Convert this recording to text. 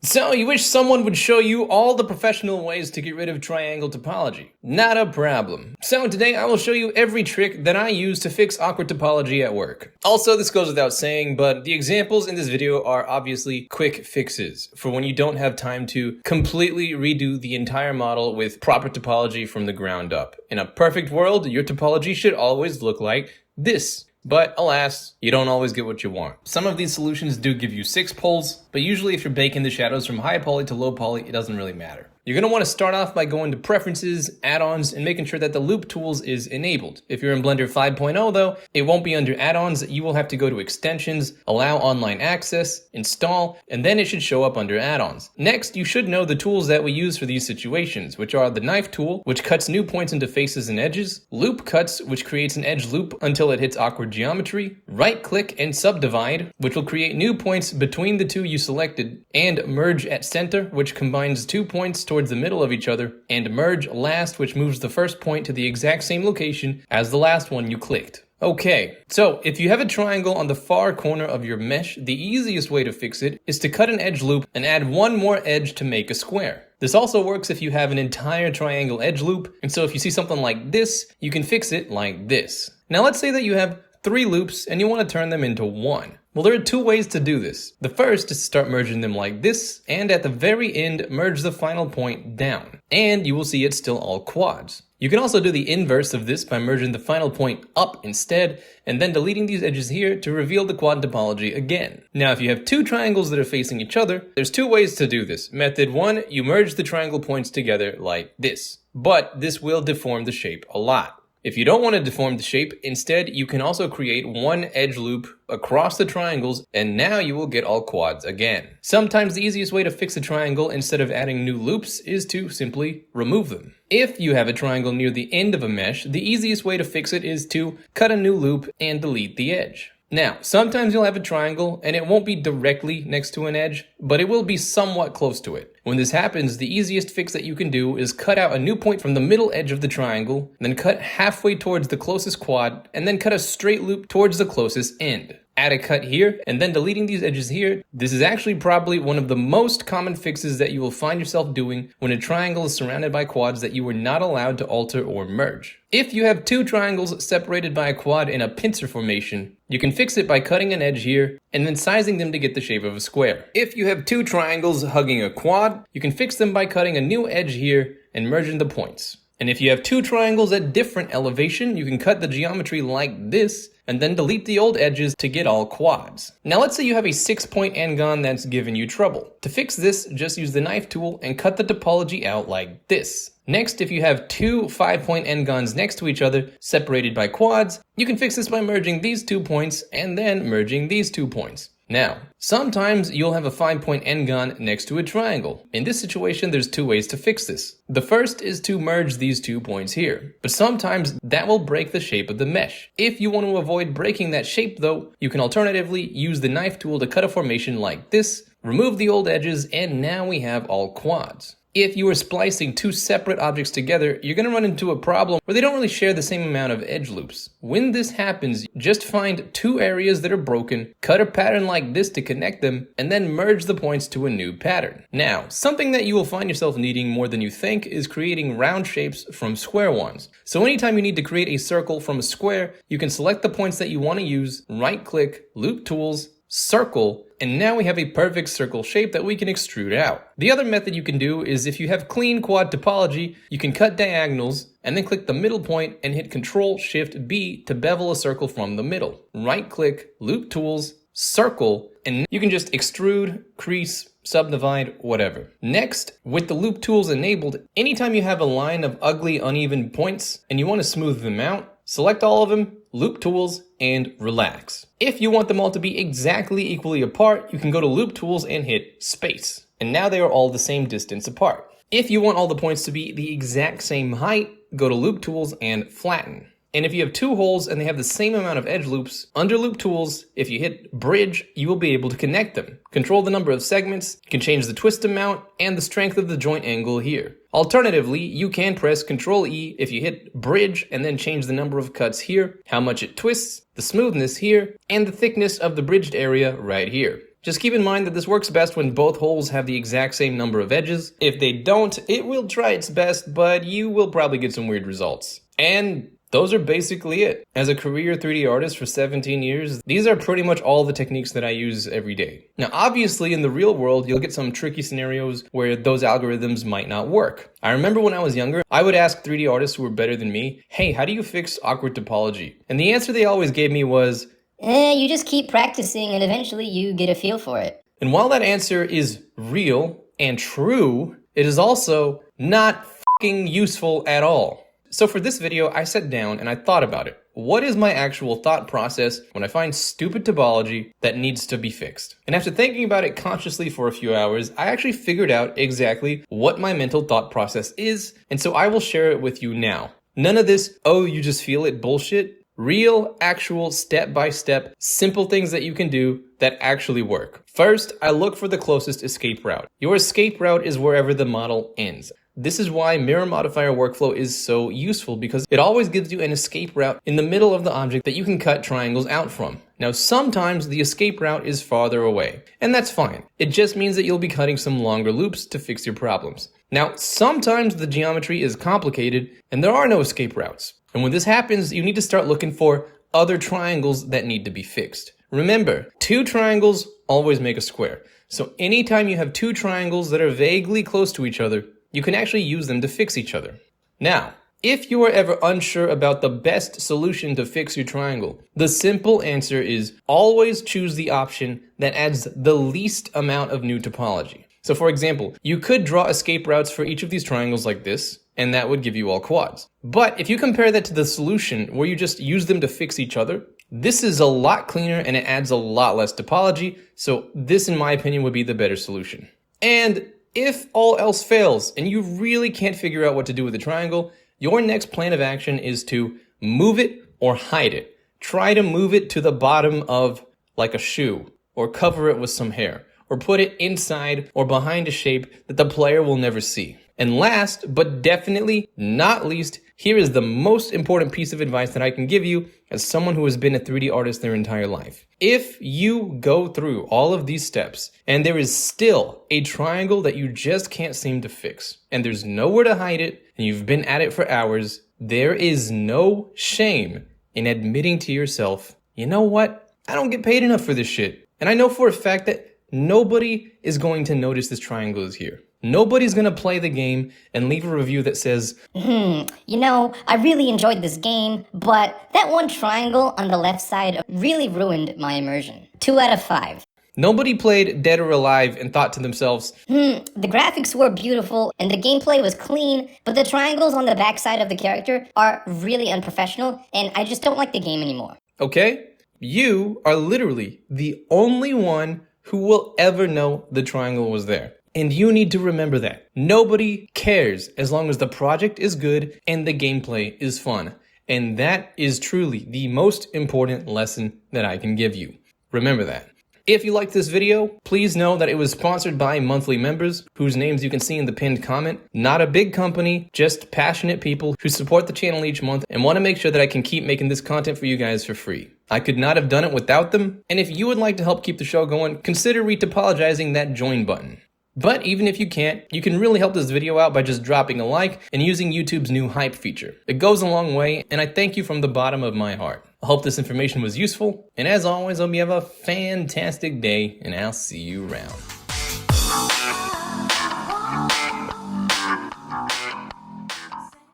So, you wish someone would show you all the professional ways to get rid of triangle topology? Not a problem. So today I will show you every trick that I use to fix awkward topology at work. Also, this goes without saying, but the examples in this video are obviously quick fixes for when you don't have time to completely redo the entire model with proper topology from the ground up. In a perfect world, your topology should always look like this. But alas, you don't always get what you want. Some of these solutions do give you 6 poles, but usually if you're baking the shadows from high poly to low poly, it doesn't really matter. You're going to want to start off by going to Preferences, Add-ons, and making sure that the Loop Tools is enabled. If you're in Blender 5.0 though, it won't be under Add-ons. You will have to go to Extensions, Allow Online Access, Install, and then it should show up under Add-ons. Next, you should know the tools that we use for these situations, which are the Knife Tool, which cuts new points into faces and edges, Loop Cuts, which creates an edge loop until it hits awkward geometry, Right-click and Subdivide, which will create new points between the two you selected, and Merge at Center, which combines 2 points towards the middle of each other, and Merge Last, which moves the first point to the exact same location as the last one you clicked. Okay, so if you have a triangle on the far corner of your mesh, the easiest way to fix it is to cut an edge loop and add one more edge to make a square. This also works if you have an entire triangle edge loop, and so if you see something like this, you can fix it like this. Now let's say that you have 3 loops and you want to turn them into 1. Well, there are 2 ways to do this. The first is to start merging them like this, and at the very end, merge the final point down. And you will see it's still all quads. You can also do the inverse of this by merging the final point up instead, and then deleting these edges here to reveal the quad topology again. Now, if you have 2 triangles that are facing each other, there's 2 ways to do this. Method 1, you merge the triangle points together like this. But this will deform the shape a lot. If you don't want to deform the shape, instead you can also create one edge loop across the triangles, and now you will get all quads again. Sometimes the easiest way to fix a triangle instead of adding new loops is to simply remove them. If you have a triangle near the end of a mesh, the easiest way to fix it is to cut a new loop and delete the edge. Now, sometimes you'll have a triangle and it won't be directly next to an edge, but it will be somewhat close to it. When this happens, the easiest fix that you can do is cut out a new point from the middle edge of the triangle, then cut halfway towards the closest quad, and then cut a straight loop towards the closest end. Add a cut here, and then deleting these edges here. This is actually probably one of the most common fixes that you will find yourself doing when a triangle is surrounded by quads that you were not allowed to alter or merge. If you have 2 triangles separated by a quad in a pincer formation, you can fix it by cutting an edge here and then sizing them to get the shape of a square. If you have 2 triangles hugging a quad, you can fix them by cutting a new edge here and merging the points. And if you have 2 triangles at different elevation, you can cut the geometry like this and then delete the old edges to get all quads. Now let's say you have a 6-point N-Gon that's giving you trouble. To fix this, just use the Knife Tool and cut the topology out like this. Next, if you have 2 5-point N-Gons next to each other, separated by quads, you can fix this by merging these 2 points and then merging these 2 points. Now, sometimes you'll have a 5-point N-Gon next to a triangle. In this situation, there's 2 ways to fix this. The first is to merge these 2 points here, but sometimes that will break the shape of the mesh. If you want to avoid breaking that shape though, you can alternatively use the Knife Tool to cut a formation like this, remove the old edges, and now we have all quads. If you are splicing 2 separate objects together, you're going to run into a problem where they don't really share the same amount of edge loops. When this happens, just find 2 areas that are broken, cut a pattern like this to connect them, and then merge the points to a new pattern. Now, something that you will find yourself needing more than you think is creating round shapes from square ones. So anytime you need to create a circle from a square, you can select the points that you want to use, right-click, Loop Tools, Circle, and now we have a perfect circle shape that we can extrude out. The other method you can do is if you have clean quad topology, you can cut diagonals and then click the middle point and hit Ctrl-Shift-B to bevel a circle from the middle. Right-click, Loop Tools, Circle, and you can just extrude, crease, subdivide, whatever. Next, with the Loop Tools enabled, anytime you have a line of ugly, uneven points and you want to smooth them out, select all of them, Loop Tools, and relax. If you want them all to be exactly equally apart, you can go to Loop Tools and hit Space. And now they are all the same distance apart. If you want all the points to be the exact same height, go to Loop Tools and Flatten. And if you have 2 holes and they have the same amount of edge loops, under Loop Tools, if you hit Bridge, you will be able to connect them. Control the number of segments, you can change the twist amount, and the strength of the joint angle here. Alternatively, you can press Ctrl-E if you hit Bridge and then change the number of cuts here, how much it twists, the smoothness here, and the thickness of the bridged area right here. Just keep in mind that this works best when both holes have the exact same number of edges. If they don't, it will try its best, but you will probably get some weird results. And those are basically it. As a career 3D artist for 17 years, these are pretty much all the techniques that I use every day. Now, obviously, in the real world, you'll get some tricky scenarios where those algorithms might not work. I remember when I was younger, I would ask 3D artists who were better than me, hey, how do you fix awkward topology? And the answer they always gave me was, you just keep practicing and eventually you get a feel for it. And while that answer is real and true, it is also not fucking useful at all. So for this video, I sat down and I thought about it. What is my actual thought process when I find stupid topology that needs to be fixed? And after thinking about it consciously for a few hours, I actually figured out exactly what my mental thought process is, and so I will share it with you now. None of this, oh, you just feel it bullshit. Real, actual, step-by-step, simple things that you can do that actually work. First, I look for the closest escape route. Your escape route is wherever the model ends. This is why mirror modifier workflow is so useful, because it always gives you an escape route in the middle of the object that you can cut triangles out from. Now, sometimes the escape route is farther away, and that's fine. It just means that you'll be cutting some longer loops to fix your problems. Now, sometimes the geometry is complicated and there are no escape routes. And when this happens, you need to start looking for other triangles that need to be fixed. Remember, two triangles always make a square. So anytime you have two triangles that are vaguely close to each other, you can actually use them to fix each other. Now, if you are ever unsure about the best solution to fix your triangle, the simple answer is always choose the option that adds the least amount of new topology. So for example, you could draw escape routes for each of these triangles like this, and that would give you all quads. But if you compare that to the solution where you just use them to fix each other, this is a lot cleaner and it adds a lot less topology, so this in my opinion would be the better solution. And if all else fails and you really can't figure out what to do with the triangle, your next plan of action is to move it or hide it. Try to move it to the bottom of like a shoe, or cover it with some hair, or put it inside or behind a shape that the player will never see. And last, but definitely not least, here is the most important piece of advice that I can give you as someone who has been a 3D artist their entire life. If you go through all of these steps and there is still a triangle that you just can't seem to fix, and there's nowhere to hide it, and you've been at it for hours, there is no shame in admitting to yourself, you know what? I don't get paid enough for this shit. And I know for a fact that nobody is going to notice this triangle is here. Nobody's gonna play the game and leave a review that says, I really enjoyed this game, but that one triangle on the left side really ruined my immersion. 2 out of 5. Nobody played Dead or Alive and thought to themselves, the graphics were beautiful and the gameplay was clean, but the triangles on the backside of the character are really unprofessional and I just don't like the game anymore. Okay, you are literally the only one who will ever know the triangle was there. And you need to remember that. Nobody cares as long as the project is good and the gameplay is fun. And that is truly the most important lesson that I can give you. Remember that. If you liked this video, please know that it was sponsored by monthly members, whose names you can see in the pinned comment. Not a big company, just passionate people who support the channel each month and want to make sure that I can keep making this content for you guys for free. I could not have done it without them. And if you would like to help keep the show going, consider retopologizing that join button. But even if you can't, you can really help this video out by just dropping a like and using YouTube's new hype feature. It goes a long way, and I thank you from the bottom of my heart. I hope this information was useful, and as always, I hope you have a fantastic day, and I'll see you around.